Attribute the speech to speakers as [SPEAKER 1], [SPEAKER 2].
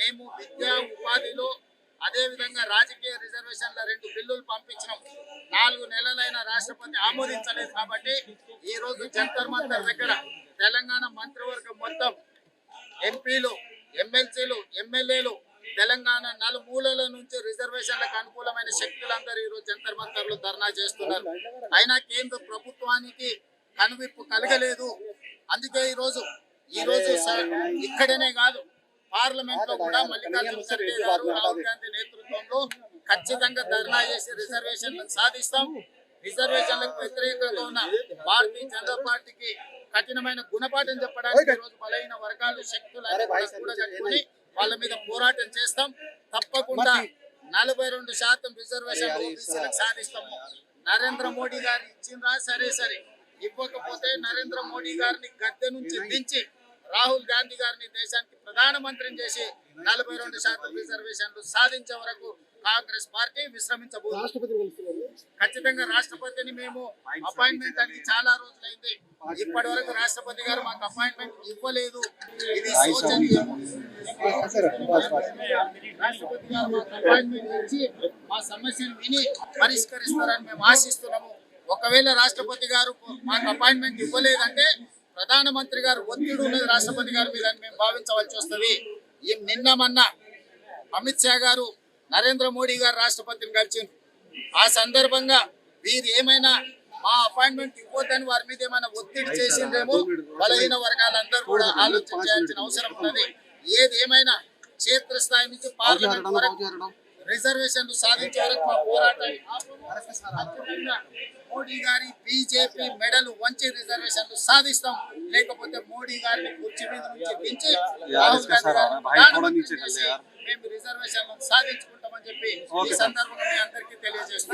[SPEAKER 1] మేము విద్యా ఉపాధిలో అదే విధంగా రాజకీయ రిజర్వేషన్ల 2 బిల్లులు పంపించినాం. 4 నెలలైన రాష్ట్రపతి ఆమోదించలేదు. కాబట్టి ఈ రోజు జంతర్ మంతర్ దగ్గర తెలంగాణ మంత్రివర్గం మొత్తం ఎంపీలు, ఎమ్మెల్సీలు, ఎమ్మెల్యేలు, తెలంగాణ నలుమూలల నుంచి రిజర్వేషన్లకు అనుకూలమైన శక్తులందరూ ఈ రోజు జంతర్ మంతర్లు ధర్నా చేస్తున్నారు. అయినా కేంద్ర ప్రభుత్వానికి కనువిప్పు కలగలేదు. అందుకే ఈ రోజు ఇక్కడనే కాదు, పార్లమెంట్ లో కూడా మల్లికార్జున ఖర్గే గారు, రాహుల్ గాంధీ నేతృత్వంలో ఖచ్చితంగా ధర్నా చేసి రిజర్వేషన్లను సాధిస్తాం. రిజర్వేషన్లకు వ్యతిరేకంగా ఉన్న భారతీయ జనతా పార్టీకి కఠినమైన గుణపాఠం చెప్పడానికి ఈ రోజు బలహీన వర్గాలు శక్తులు కూడగట్టుకుని వాళ్ళ మీద పోరాటం చేస్తాం. తప్పకుండా 42% రిజర్వేషన్ ఓబీసీలకు సాధిస్తాము. నరేంద్ర మోడీ గారు ఇచ్చిండ్రా సరే, ఇవ్వకపోతే నరేంద్ర మోడీ గారిని గద్దె నుంచి దించి రాహుల్ గాంధీ గారిని దేశానికి ప్రధానమంత్రిని చేసి 42% రిజర్వేషన్లు సాధించే వరకు కాంగ్రెస్ పార్టీ విశ్రమించబోదు. ఖచ్చితంగా రాష్ట్రపతిని మేము అపాయింట్మెంట్ అని చాలా రోజులైంది. ఇప్పటి వరకు రాష్ట్రపతి గారు మాకు అపాయింట్మెంట్ ఇవ్వలేదు. ఇది శోచనీయం. రాష్ట్రపతి గారు మాకు అపాయింట్మెంట్ ఇచ్చి మా సమస్యను విని పరిష్కరిస్తారని మేము ఆశిస్తున్నాము. ఒకవేళ రాష్ట్రపతి గారు మాకు అపాయింట్మెంట్ ఇవ్వలేదంటే ప్రధానమంత్రి గారు ఒత్తిడి ఉన్నది రాష్ట్రపతి గారి మీద మేము భావించవలసి వస్తుంది. మొన్న అమిత్ షా గారు నరేంద్ర మోడీ గారు రాష్ట్రపతిని కలిసిండ్రు. ఆ సందర్భంగా వీరు ఏమైనా మా అపాయింట్మెంట్ ఇవ్వద్దని వారి మీద ఏమైనా ఒత్తిడి చేసిందేమో బలహీన వర్గాలందరూ కూడా ఆలోచించాల్సిన అవసరం ఉన్నది. ఏది ఏమైనా క్షేత్రస్థాయి నుంచి పార్లమెంట్ వరకు రిజర్వేషన్లు సాధించే వరకు మా పోరాటాన్ని మోడీ గారి బీజేపీ మెడలు వంచి రిజర్వేషన్లు సాధిస్తాం. లేకపోతే మోడీ గారిని కుర్చీ మీద నుంచి దించి రాహుల్ గాంధీ మేము రిజర్వేషన్లు సాధించుకుంటామని చెప్పి ఈ సందర్భంగా మీ అందరికీ తెలియజేస్తున్నాం.